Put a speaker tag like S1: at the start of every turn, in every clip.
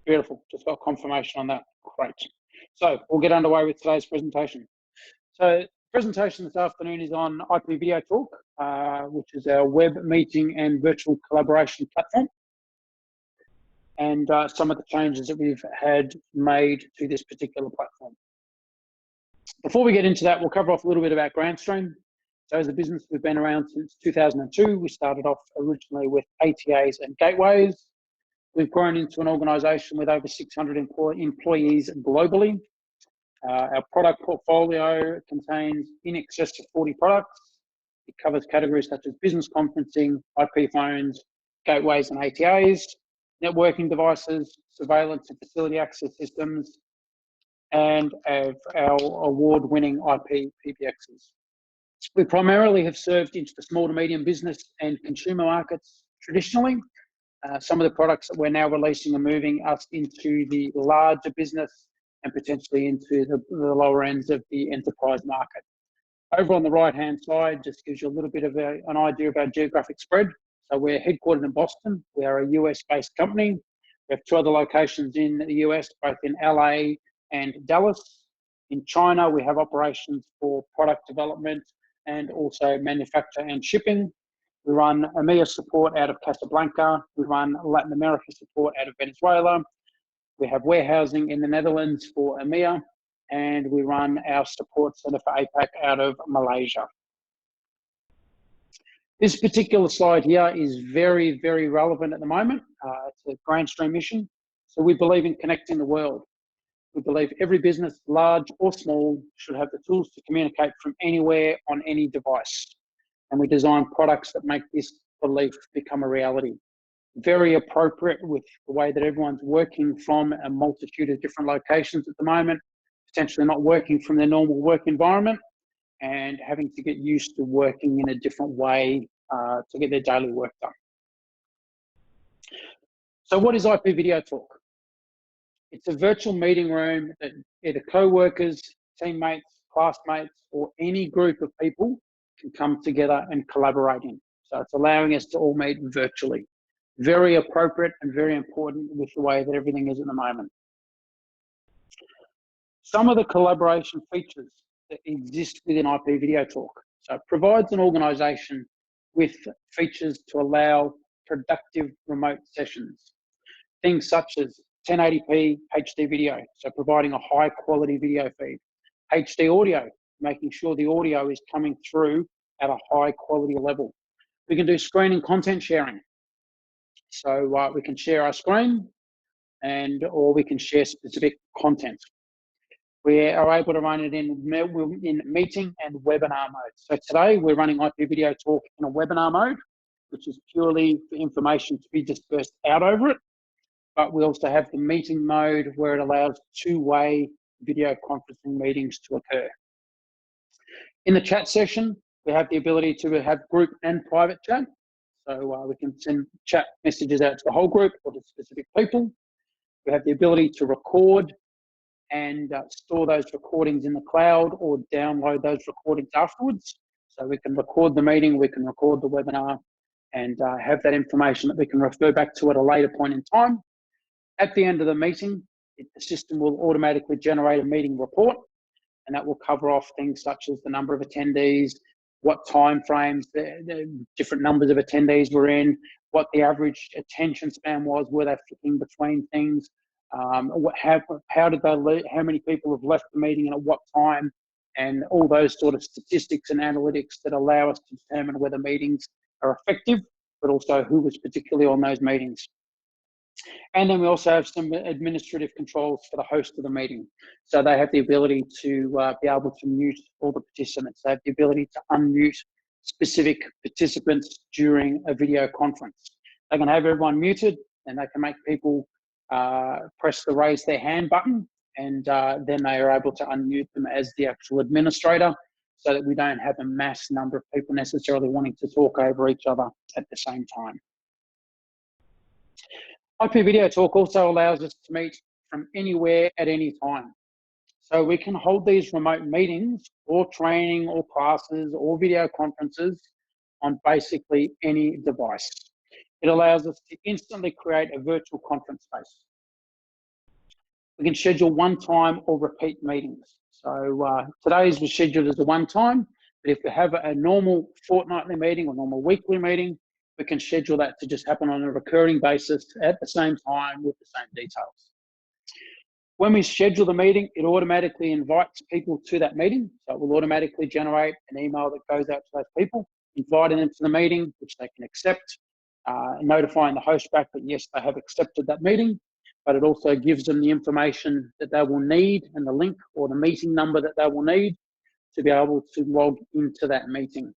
S1: Beautiful. Just got confirmation on that. Great. So we'll get underway with today's presentation. So the presentation this afternoon is on IPVideoTalk, which is our web meeting and virtual collaboration platform, and some of the changes that we've had made to this particular platform. Before we get into that, we'll cover off a little bit about Grandstream. So as a business, we've been around since 2002. We started off originally with ATAs and gateways. We've grown into an organisation with over 600 employees globally. Our product portfolio contains in excess of 40 products. It covers categories such as business conferencing, IP phones, gateways and ATAs, networking devices, surveillance and facility access systems, and our award-winning IP PBXs. We primarily have served into the small to medium business and consumer markets traditionally. Some of the products that we're now releasing are moving us into the larger business and potentially into the lower ends of the enterprise market. Over on the right-hand side just gives you a little bit of an idea of our geographic spread. So we're headquartered in Boston. We are a US-based company. We have 2 other locations in the US, both in LA and Dallas. In China, we have operations for product development and also manufacture and shipping. We run EMEA support out of Casablanca. We run Latin America support out of Venezuela. We have warehousing in the Netherlands for EMEA, and we run our support center for APAC out of Malaysia. This particular slide here is very, very relevant at the moment. It's a Grandstream mission. So we believe in connecting the world. We believe every business, large or small, should have the tools to communicate from anywhere on any device. And we design products that make this belief become a reality. Very appropriate with the way that everyone's working from a multitude of different locations at the moment, potentially not working from their normal work environment and having to get used to working in a different way to get their daily work done. So what is IPVideoTalk? It's a virtual meeting room that either co-workers, teammates, classmates, or any group of people can come together and collaborate in. So it's allowing us to all meet virtually. Very appropriate and very important with the way that everything is at the moment. Some of the collaboration features that exist within IPVideoTalk. So it provides an organization with features to allow productive remote sessions. Things such as 1080p HD video, so providing a high quality video feed. HD audio, making sure the audio is coming through at a high quality level. We can do screen and content sharing. So we can share our screen or we can share specific content. We are able to run it in meeting and webinar mode. So today we're running IPVideoTalk in a webinar mode, which is purely for information to be dispersed out over it. But we also have the meeting mode where it allows 2-way video conferencing meetings to occur. In the chat session, we have the ability to have group and private chat. So we can send chat messages out to the whole group or to specific people. We have the ability to record and store those recordings in the cloud or download those recordings afterwards. So we can record the meeting, we can record the webinar, and have that information that we can refer back to at a later point in time. At the end of the meeting, the system will automatically generate a meeting report, and that will cover off things such as the number of attendees, what time frames the different numbers of attendees were in, what the average attention span was, were they flicking between things, how did they leave, how many people have left the meeting and at what time, and all those sort of statistics and analytics that allow us to determine whether meetings are effective, but also who was particularly on those meetings. And then we also have some administrative controls for the host of the meeting. So they have the ability to be able to mute all the participants. They have the ability to unmute specific participants during a video conference. They can have everyone muted, and they can make people press the raise their hand button, and then they are able to unmute them as the actual administrator, so that we don't have a mass number of people necessarily wanting to talk over each other at the same time. IPVideoTalk also allows us to meet from anywhere at any time. So we can hold these remote meetings or training or classes or video conferences on basically any device. It allows us to instantly create a virtual conference space. We can schedule one-time or repeat meetings. So today's was scheduled as a one-time, but if we have a normal fortnightly meeting or normal weekly meeting, we can schedule that to just happen on a recurring basis at the same time with the same details. When we schedule the meeting, it automatically invites people to that meeting. So it will automatically generate an email that goes out to those people, inviting them to the meeting, which they can accept, notifying the host back that yes, they have accepted that meeting, but it also gives them the information that they will need and the link or the meeting number that they will need to be able to log into that meeting.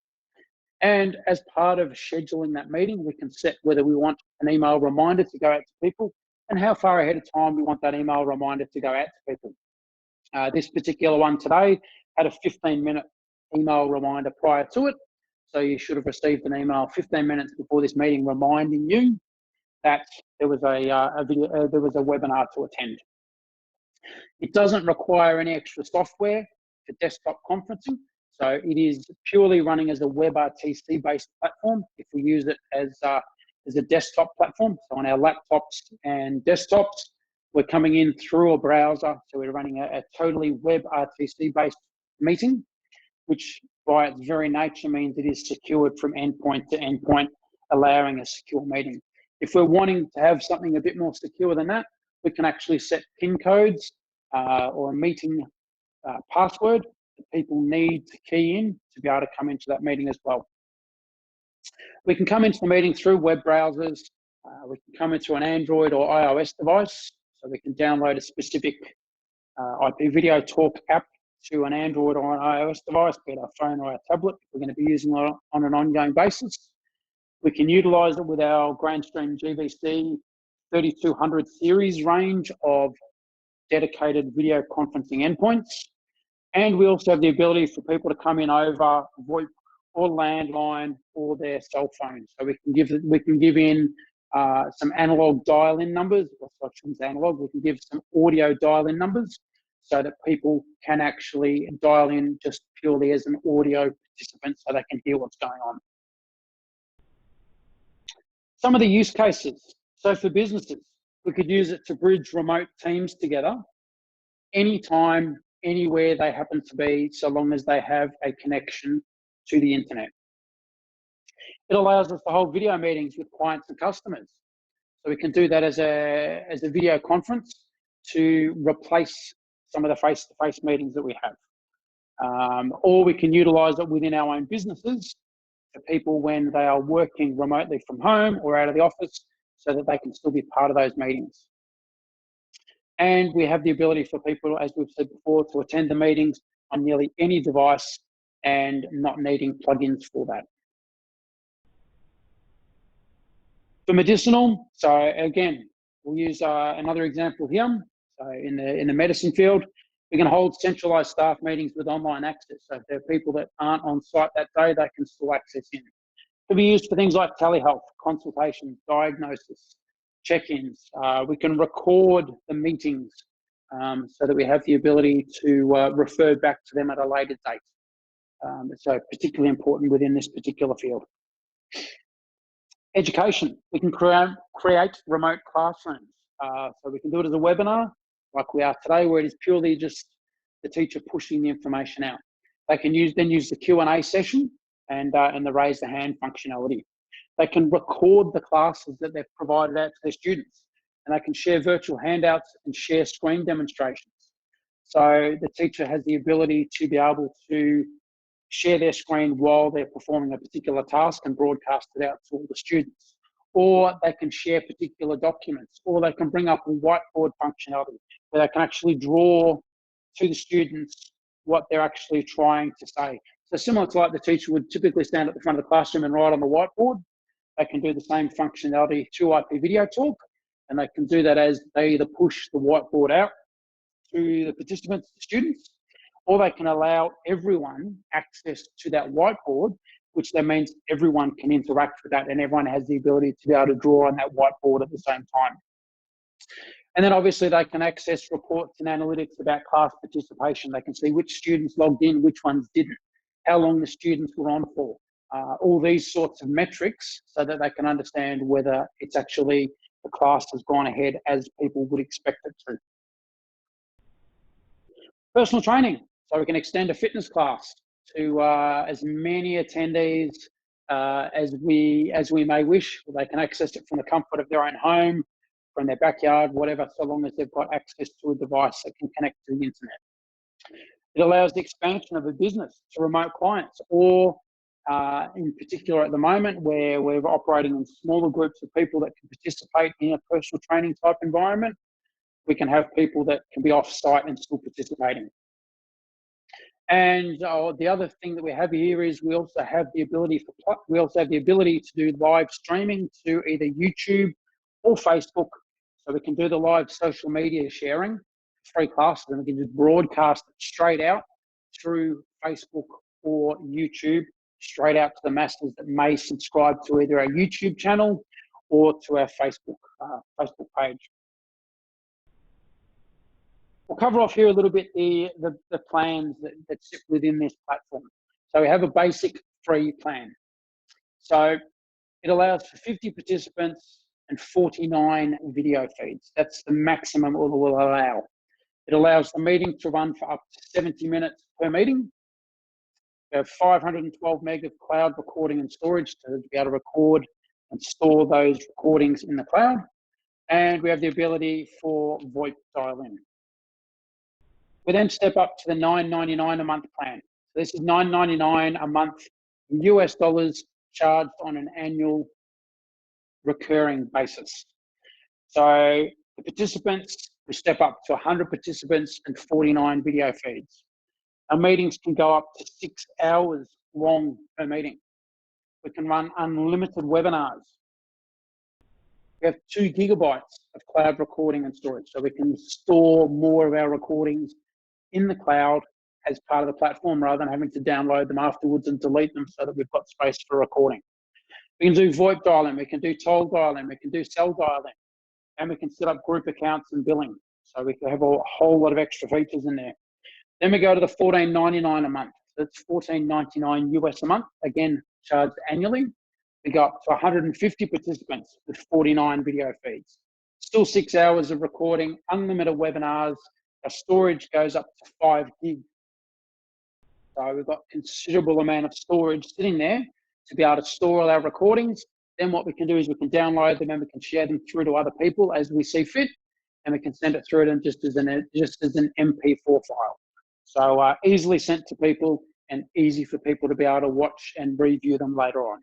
S1: And as part of scheduling that meeting, we can set whether we want an email reminder to go out to people and how far ahead of time we want that email reminder to go out to people. This particular one today had a 15-minute email reminder prior to it. So you should have received an email 15 minutes before this meeting reminding you that there was a webinar to attend. It doesn't require any extra software for desktop conferencing. So it is purely running as a WebRTC-based platform if we use it as a desktop platform. So on our laptops and desktops, we're coming in through a browser. So we're running a totally WebRTC-based meeting, which by its very nature means it is secured from endpoint to endpoint, allowing a secure meeting. If we're wanting to have something a bit more secure than that, we can actually set PIN codes or a meeting password that people need to key in to be able to come into that meeting as well. We can come into the meeting through web browsers. We can come into an Android or iOS device. So we can download a specific IPVideoTalk app to an Android or an iOS device, be it our phone or our tablet. We're going to be using it on an ongoing basis. We can utilize it with our Grandstream GVC 3200 series range of dedicated video conferencing endpoints. And we also have the ability for people to come in over VoIP or landline or their cell phone. So we can give in some analog dial-in numbers, or analog. We can give some audio dial-in numbers so that people can actually dial in just purely as an audio participant so they can hear what's going on. Some of the use cases. So for businesses, we could use it to bridge remote teams together anytime, anywhere they happen to be, so long as they have a connection to the internet. It allows us to hold video meetings with clients and customers. So we can do that as a video conference to replace some of the face-to-face meetings that we have. Or we can utilize it within our own businesses for people when they are working remotely from home or out of the office so that they can still be part of those meetings. And we have the ability for people, as we've said before, to attend the meetings on nearly any device and not needing plugins for that. For medicinal, so again, we'll use another example here. So in the medicine field, we can hold centralized staff meetings with online access. So if there are people that aren't on site that day, they can still access in. It can be used for things like telehealth, consultations, diagnosis, check-ins. We can record the meetings so that we have the ability to refer back to them at a later date. So particularly important within this particular field. Education, we can create remote classrooms. So we can do it as a webinar, like we are today, where it is purely just the teacher pushing the information out. They can then use the Q&A session and the raise the hand functionality. They can record the classes that they've provided out to their students, and they can share virtual handouts and share screen demonstrations. So the teacher has the ability to be able to share their screen while they're performing a particular task and broadcast it out to all the students. Or they can share particular documents, or they can bring up a whiteboard functionality where they can actually draw to the students what they're actually trying to say. So similar to like the teacher would typically stand at the front of the classroom and write on the whiteboard, they can do the same functionality to IPVideoTalk, and they can do that as they either push the whiteboard out to the participants, the students, or they can allow everyone access to that whiteboard, which then means everyone can interact with that and everyone has the ability to be able to draw on that whiteboard at the same time. And then obviously they can access reports and analytics about class participation. They can see which students logged in, which ones didn't, how long the students were on for, all these sorts of metrics so that they can understand whether it's actually the class has gone ahead as people would expect it to. Personal training, so we can extend a fitness class to as many attendees as we may wish. They can access it from the comfort of their own home, from their backyard, whatever, so long as they've got access to a device that can connect to the internet. It allows the expansion of a business to remote clients, or in particular at the moment where we're operating in smaller groups of people that can participate in a personal training type environment, we can have people that can be off-site and still participating. And the other thing that we have here is we also have the ability to do live streaming to either YouTube or Facebook. So we can do the live social media sharing, free classes, and we can just broadcast it straight out through Facebook or YouTube, straight out to the masses that may subscribe to either our YouTube channel or to our Facebook page. We'll cover off here a little bit the plans that sit within this platform. So we have a basic free plan. So it allows for 50 participants and 49 video feeds. That's the maximum it will allow. It allows the meeting to run for up to 70 minutes per meeting. We have 512 meg of cloud recording and storage to be able to record and store those recordings in the cloud. And we have the ability for VoIP dial-in. We then step up to the $9.99 a month plan. So this is $9.99 a month in US dollars, charged on an annual recurring basis. So the participants, we step up to 100 participants and 49 video feeds. Our meetings can go up to 6 hours long per meeting. We can run unlimited webinars. We have 2 gigabytes of cloud recording and storage, so we can store more of our recordings in the cloud as part of the platform rather than having to download them afterwards and delete them, so that we've got space for recording. We can do VoIP dial-in, we can do toll dial-in, we can do cell dial-in, and we can set up group accounts and billing. So we can have a whole lot of extra features in there. Then we go to the $14.99 a month. That's $14.99 US a month, again, charged annually. We go up to 150 participants with 49 video feeds. Still 6 hours of recording, unlimited webinars. Our storage goes up to 5 gig. So we've got considerable amount of storage sitting there to be able to store all our recordings. Then what we can do is we can download them and we can share them through to other people as we see fit, and we can send it through to them just as an MP4 file. So easily sent to people and easy for people to be able to watch and review them later on,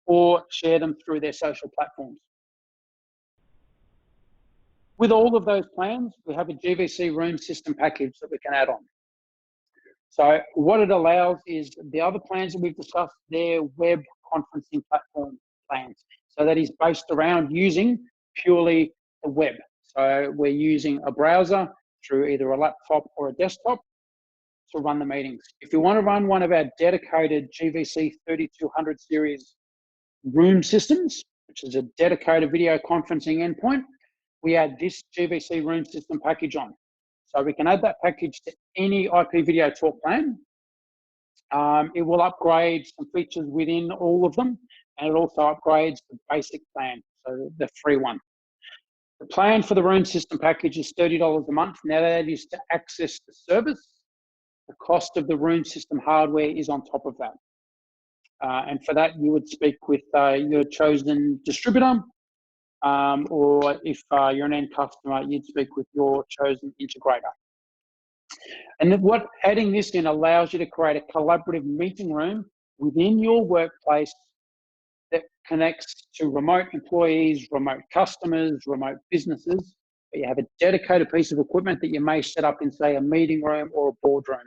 S1: or share them through their social platforms. With all of those plans, we have a GVC room system package that we can add on. So what it allows is the other plans that we've discussed, they're web conferencing platform plans. So that is based around using purely the web. So we're using a browser through either a laptop or a desktop to run the meetings. If you want to run one of our dedicated GVC 3200 series room systems, which is a dedicated video conferencing endpoint, we add this GVC room system package on. So we can add that package to any IPVideoTalk plan. It will upgrade some features within all of them, and it also upgrades the basic plan, so the free one. The plan for the room system package is $30 a month. Now that is to access the service. The cost of the room system hardware is on top of that. And for that, you would speak with your chosen distributor, or if you're an end customer, you'd speak with your chosen integrator. And what adding this in allows you to create a collaborative meeting room within your workplace that connects to remote employees, remote customers, remote businesses. But you have a dedicated piece of equipment that you may set up in, say, a meeting room or a boardroom.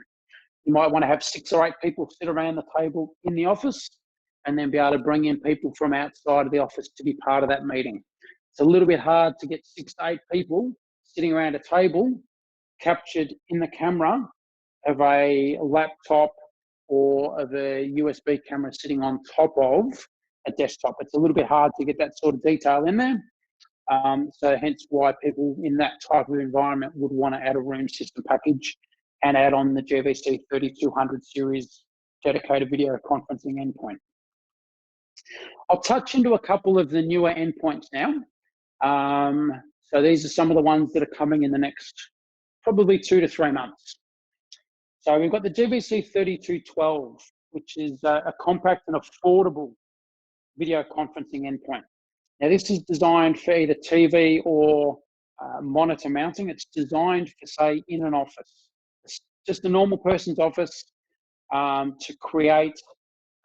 S1: You might want to have 6 or 8 people sit around the table in the office, and then be able to bring in people from outside of the office to be part of that meeting. It's a little bit hard to get 6 to 8 people sitting around a table captured in the camera of a laptop or of a USB camera sitting on top of a desktop. It's a little bit hard to get that sort of detail in there. So hence why people in that type of environment would want to add a room system package and add on the GVC 3200 series dedicated video conferencing endpoint. I'll touch into a couple of the newer endpoints now. So these are some of the ones that are coming in the next probably 2 to 3 months. So we've got the GBC3212, which is a compact and affordable video conferencing endpoint. Now, this is designed for either TV or monitor mounting. It's designed for, say, in an office. It's just a normal person's office, to create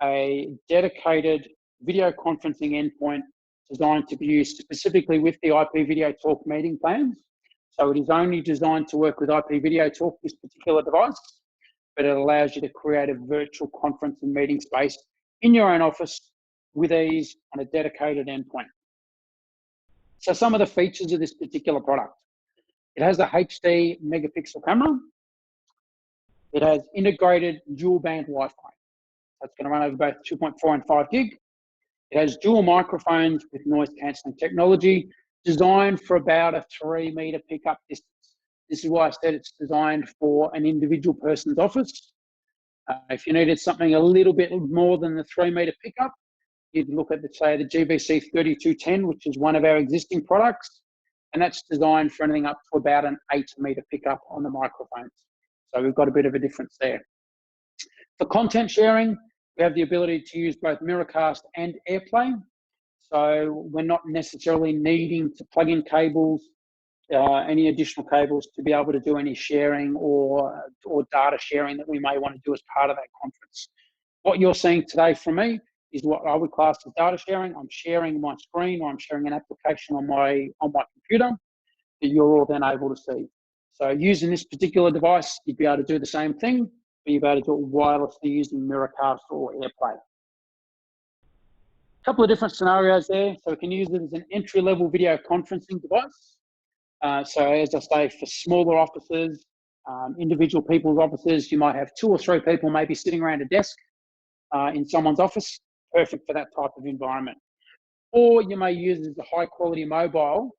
S1: a dedicated video conferencing endpoint designed to be used specifically with the IPVideoTalk meeting plans. So it is only designed to work with IPVideoTalk, this particular device, but it allows you to create a virtual conference and meeting space in your own office with ease on a dedicated endpoint. So some of the features of this particular product: it has a HD megapixel camera. It has integrated dual band Wi-Fi. That's going to run over both 2.4 and 5 gig. It has dual microphones with noise cancelling technology, designed for about a 3-meter pickup distance. This is why I said it's designed for an individual person's office. If you needed something a little bit more than the 3-meter pickup, you'd look at, say, the GBC3210, which is one of our existing products, and that's designed for anything up to about an 8-meter pickup on the microphones. So we've got a bit of a difference there. For content sharing, we have the ability to use both Miracast and AirPlay. So we're not necessarily needing to plug in cables, any additional cables, to be able to do any sharing or data sharing that we may want to do as part of that conference. What you're seeing today from me is what I would class as data sharing. I'm sharing my screen, or I'm sharing an application on my computer that you're all then able to see. So using this particular device, you'd be able to do the same thing, but you'd be able to do it wirelessly using Miracast or AirPlay. A couple of different scenarios there. So we can use it as an entry-level video conferencing device. So as I say, for smaller offices, individual people's offices, you might have 2 or 3 people maybe sitting around a desk in someone's office. Perfect for that type of environment. Or you may use it as a high-quality mobile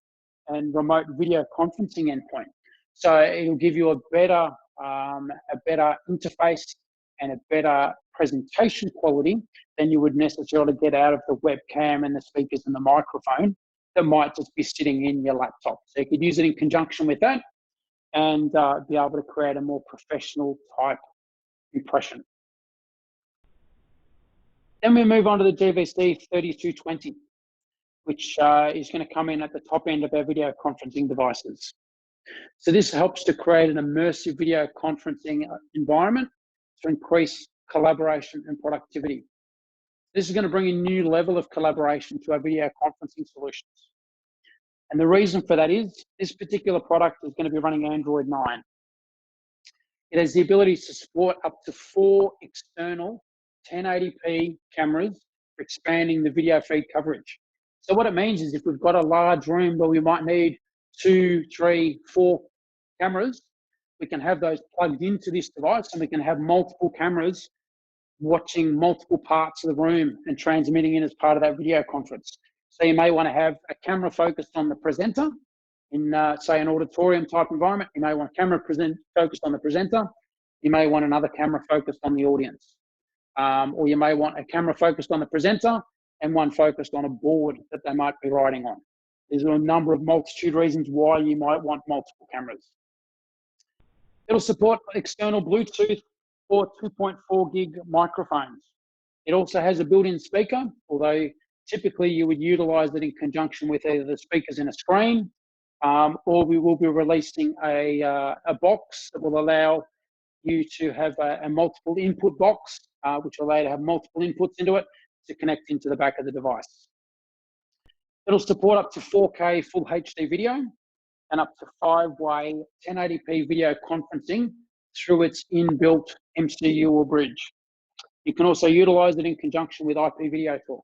S1: and remote video conferencing endpoint. So it'll give you a better interface and a better presentation quality than you would necessarily get out of the webcam and the speakers and the microphone that might just be sitting in your laptop. So you could use it in conjunction with that and be able to create a more professional type impression. Then we move on to the GBC3220, which is going to come in at the top end of our video conferencing devices. So this helps to create an immersive video conferencing environment to increase collaboration and productivity. This is going to bring a new level of collaboration to our video conferencing solutions. And the reason for that is this particular product is going to be running Android 9. It has the ability to support up to 4 external 1080p cameras for expanding the video feed coverage. So what it means is if we've got a large room where we might need 2, 3, 4 cameras, we can have those plugged into this device, and we can have multiple cameras watching multiple parts of the room and transmitting in as part of that video conference. So you may want to have a camera focused on the presenter in, say, an auditorium type environment. You may want a camera focused on the presenter. You may want another camera focused on the audience. Or you may want a camera focused on the presenter and one focused on a board that they might be writing on. There's a multitude of reasons why you might want multiple cameras. It'll support external Bluetooth or 2.4 gig microphones. It also has a built-in speaker, although typically you would utilize it in conjunction with either the speakers in a screen, or we will be releasing a box that will allow you to have a multiple input box, which will allow you to have multiple inputs into it to connect into the back of the device. It'll support up to 4K full HD video and up to 5-way 1080p video conferencing through its inbuilt MCU or bridge. You can also utilize it in conjunction with IPVideoTalk,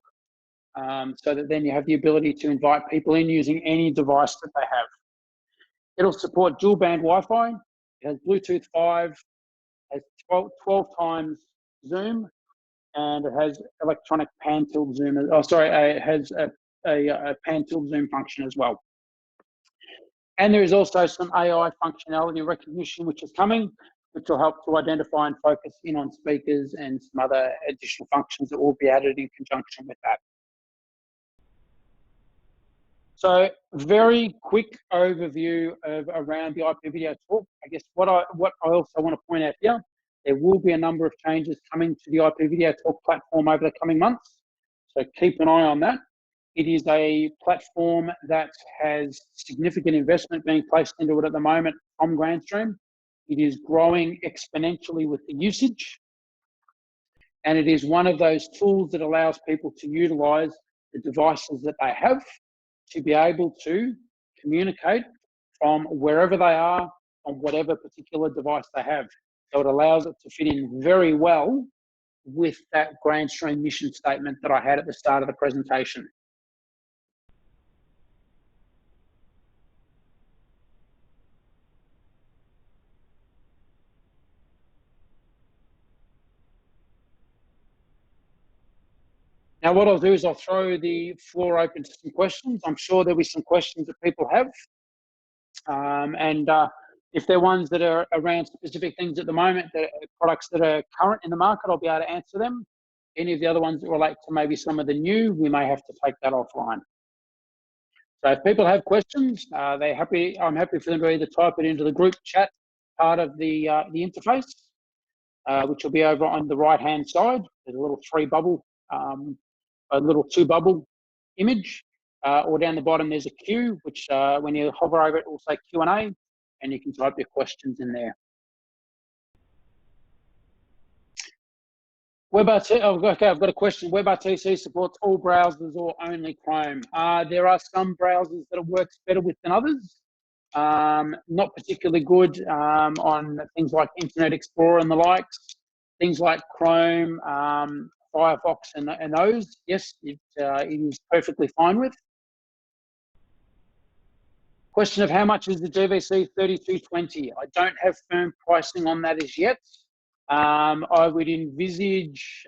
S1: so that then you have the ability to invite people in using any device that they have. It'll support dual band Wi-Fi. It has Bluetooth 5, has 12 times zoom, and it has electronic pan tilt zoom. It has a pan tilt zoom function as well. And there is also some AI functionality recognition which is coming, which will help to identify and focus in on speakers and some other additional functions that will be added in conjunction with that. So very quick overview of around the IPVideoTalk. I guess what I also want to point out here There will be a number of changes coming to the IPVideoTalk platform over the coming months, so keep an eye on that. It is a platform that has significant investment being placed into it at the moment from Grandstream. It is growing exponentially with the usage, and it is one of those tools that allows people to utilize the devices that they have to be able to communicate from wherever they are on whatever particular device they have. So it allows it to fit in very well with that Grandstream mission statement that I had at the start of the presentation. Now, what I'll do is I'll throw the floor open to some questions. I'm sure there'll be some questions that people have. If they're ones that are around specific things at the moment, that are products that are current in the market, I'll be able to answer them. Any of the other ones that relate to maybe some of the new, we may have to take that offline. So if people have questions, I'm happy for them to either type it into the group chat part of the interface, which will be over on the right-hand side. There's a little a little two bubble image, or down the bottom there's a Q, which when you hover over it will say Q&A, and you can type your questions in there. WebRTC, okay, I've got a question. WebRTC supports all browsers or only Chrome? There are some browsers that it works better with than others. Not particularly good on things like Internet Explorer and the likes. Things like Chrome, Firefox, and those, yes, it is perfectly fine with. Question of how much is the GVC 3220? I don't have firm pricing on that as yet. I would envisage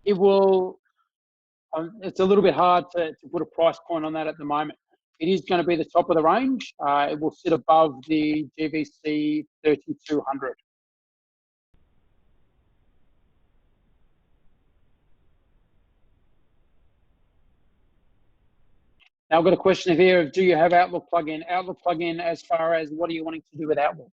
S1: it will. It's a little bit hard to put a price point on that at the moment. It is going to be the top of the range. It will sit above the GVC 3200. Now I've got a question here of, do you have Outlook plugin? Outlook plugin as far as what are you wanting to do with Outlook?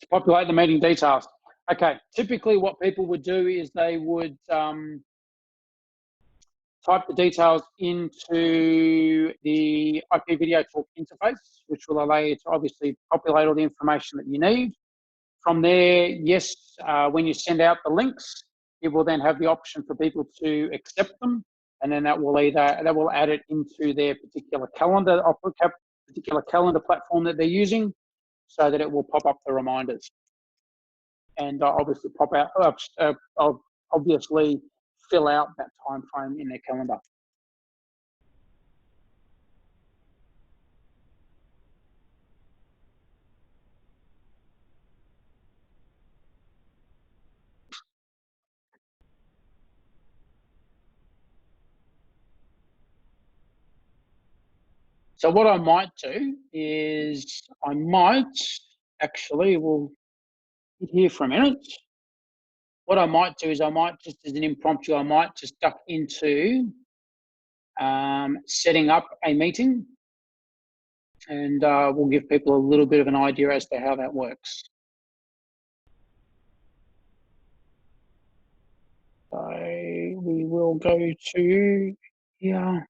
S1: To populate the meeting details. Okay, typically what people would do is they would type the details into the IPVideoTalk interface, which will allow you to obviously populate all the information that you need. From there, yes, when you send out the links, it will then have the option for people to accept them, and then that will add it into their particular calendar platform that they're using, so that it will pop up the reminders, and obviously obviously fill out that time frame in their calendar. So what I might do is I might actually, we'll sit here for a minute. What I might do is I might just, as an impromptu, I might just duck into setting up a meeting, and we'll give people a little bit of an idea as to how that works. So we will go to here,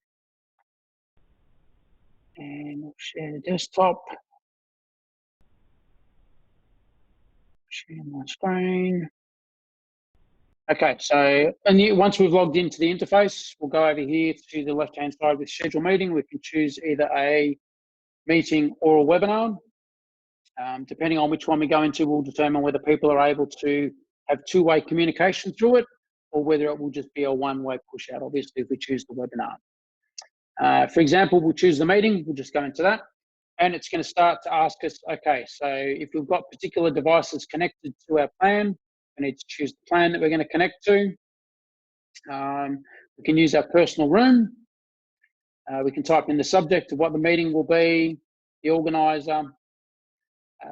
S1: and we'll share the desktop. Share my screen. Okay, so once we've logged into the interface, we'll go over here to the left-hand side with schedule meeting. We can choose either a meeting or a webinar. Depending on which one we go into, we'll determine whether people are able to have two-way communication through it, or whether it will just be a one-way push out, obviously, if we choose the webinar. For example, we'll choose the meeting. We'll just go into that. And it's going to start to ask us, okay, so if we've got particular devices connected to our plan, we need to choose the plan that we're going to connect to. We can use our personal room. We can type in the subject of what the meeting will be, the organizer.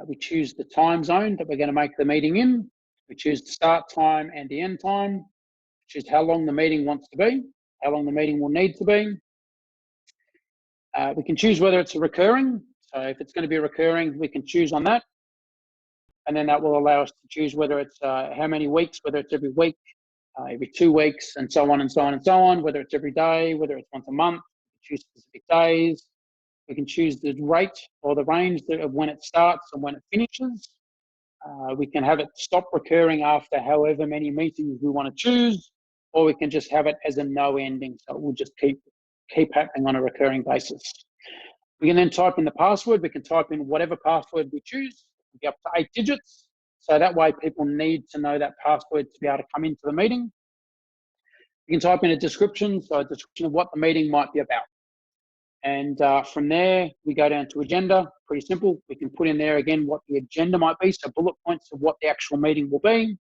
S1: We choose the time zone that we're going to make the meeting in. We choose the start time and the end time. We choose how long the meeting wants to be, how long the meeting will need to be. We can choose whether it's a recurring. So if it's going to be recurring, we can choose on that. And then that will allow us to choose whether it's how many weeks, whether it's every week, every 2 weeks, and so on and so on and so on, whether it's every day, whether it's once a month. We can choose specific days. We can choose the rate or the range of when it starts and when it finishes. We can have it stop recurring after however many meetings we want to choose, or we can just have it as a no ending, so it will just keep happening on a recurring basis. We can then type in the password. We can type in whatever password we choose. It'll be up to 8 digits, so that way people need to know that password to be able to come into the meeting. We can type in a description, so a description of what the meeting might be about. And from there, we go down to agenda. Pretty simple. We can put in there again what the agenda might be, so bullet points of what the actual meeting will be.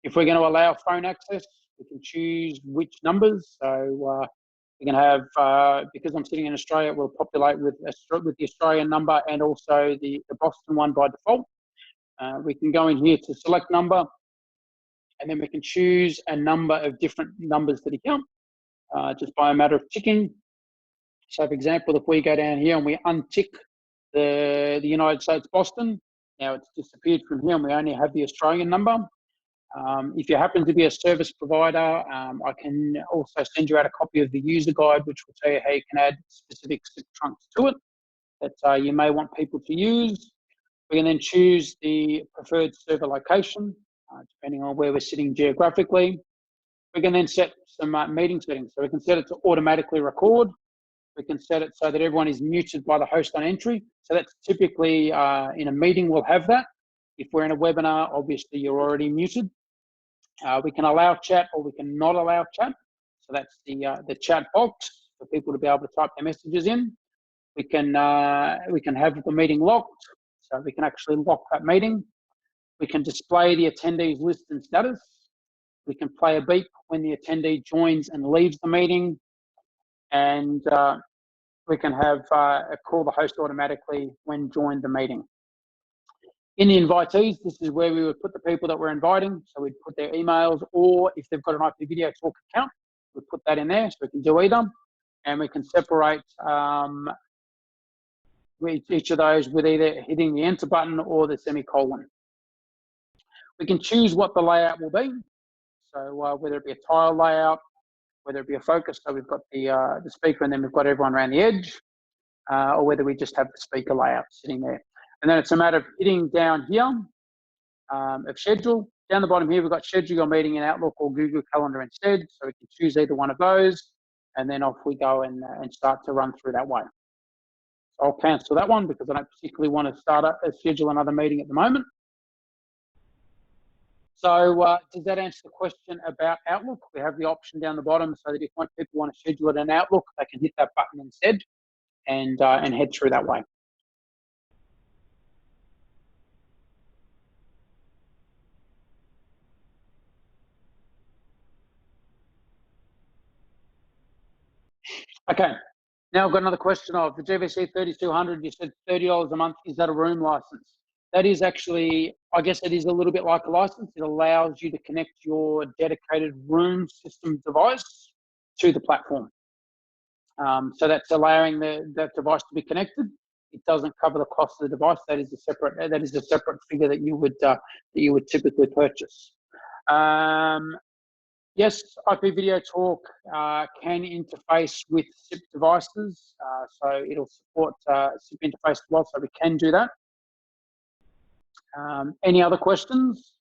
S1: If we're going to allow phone access, we can choose which numbers. So we can have, because I'm sitting in Australia, it will populate with the Australian number and also the Boston one by default. We can go in here to select number, and then we can choose a number of different numbers that account, just by a matter of ticking. So for example, if we go down here and we untick the United States Boston, now it's disappeared from here and we only have the Australian number. If you happen to be a service provider, I can also send you out a copy of the user guide, which will tell you how you can add specific SIP trunks to it that you may want people to use. We can then choose the preferred server location, depending on where we're sitting geographically. We can then set some meeting settings. So we can set it to automatically record. We can set it so that everyone is muted by the host on entry. So that's typically in a meeting, we'll have that. If we're in a webinar, obviously you're already muted. We can allow chat or we can not allow chat. So that's the chat box for people to be able to type their messages in. We can have the meeting locked, so we can actually lock that meeting. We can display the attendees list and status. We can play a beep when the attendee joins and leaves the meeting. And we can have call the host automatically when joined the meeting. In the invitees, this is where we would put the people that we're inviting. So we'd put their emails, or if they've got an IPVideoTalk account, we'd put that in there, so we can do either. And we can separate each of those with either hitting the enter button or the semicolon. We can choose what the layout will be. So whether it be a tile layout, whether it be a focus, so we've got the speaker and then we've got everyone around the edge, or whether we just have the speaker layout sitting there. And then it's a matter of hitting down here of schedule. Down the bottom here, we've got schedule your meeting in Outlook or Google Calendar instead. So we can choose either one of those, and then off we go and start to run through that way. So I'll cancel that one because I don't particularly want to schedule another meeting at the moment. So does that answer the question about Outlook? We have the option down the bottom so that if people want to schedule it in Outlook, they can hit that button instead and head through that way. Okay, now I've got another question of the GVC 3200. You said $30 a month. Is that a room license? That is actually, I guess it is a little bit like a license. It allows you to connect your dedicated room system device to the platform. So that's allowing that device to be connected. It doesn't cover the cost of the device. That is a separate figure that you would typically purchase. Yes, IPVideoTalk can interface with SIP devices, so it'll support SIP interface as well, so we can do that. Any other questions?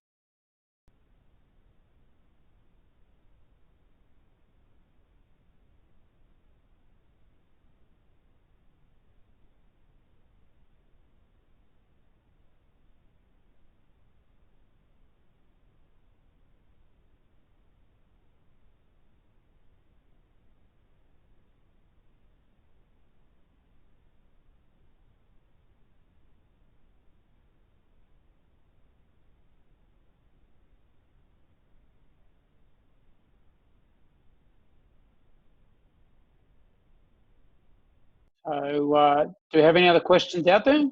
S1: So do we have any other questions out there?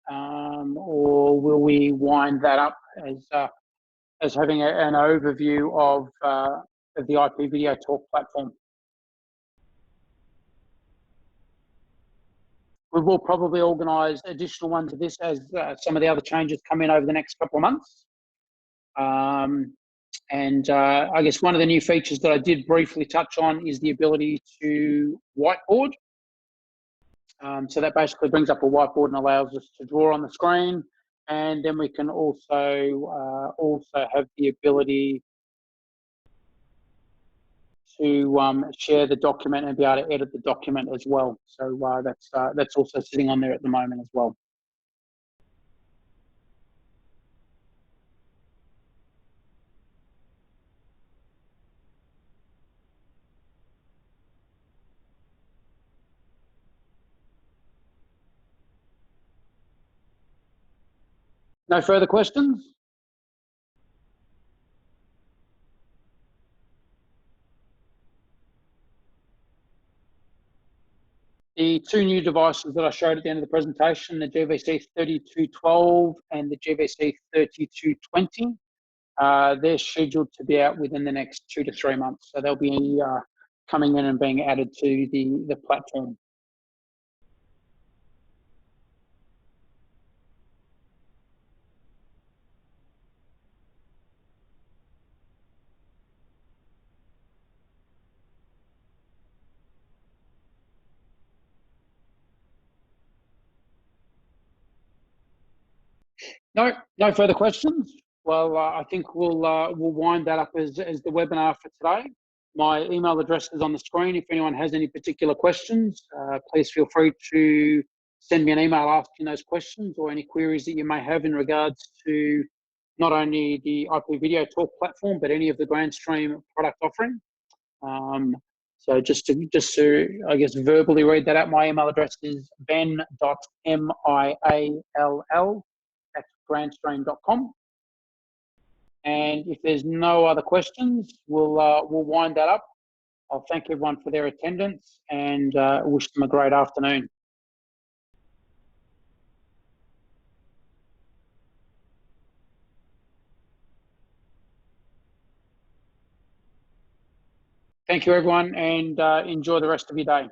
S1: Or will we wind that up as having an overview of the IPVideoTalk platform? We will probably organise additional ones of this as some of the other changes come in over the next couple of months. And I guess one of the new features that I did briefly touch on is the ability to whiteboard. So that basically brings up a whiteboard and allows us to draw on the screen. And then we can also have the ability to share the document and be able to edit the document as well. So that's also sitting on there at the moment as well. No further questions? The two new devices that I showed at the end of the presentation, the GVC 3212 and the GVC 3220, they're scheduled to be out within the next 2 to 3 months. So they'll be coming in and being added to the platform. No further questions. Well, I think we'll wind that up as the webinar for today. My email address is on the screen. If anyone has any particular questions, please feel free to send me an email asking those questions or any queries that you may have in regards to not only the IPVideoTalk platform, but any of the Grandstream product offering. So just to I guess verbally read that out, my email address is ben.miall@grandstream.com. And if there's no other questions, we'll wind that up. I'll thank everyone for their attendance and wish them a great afternoon. Thank you, everyone, and enjoy the rest of your day.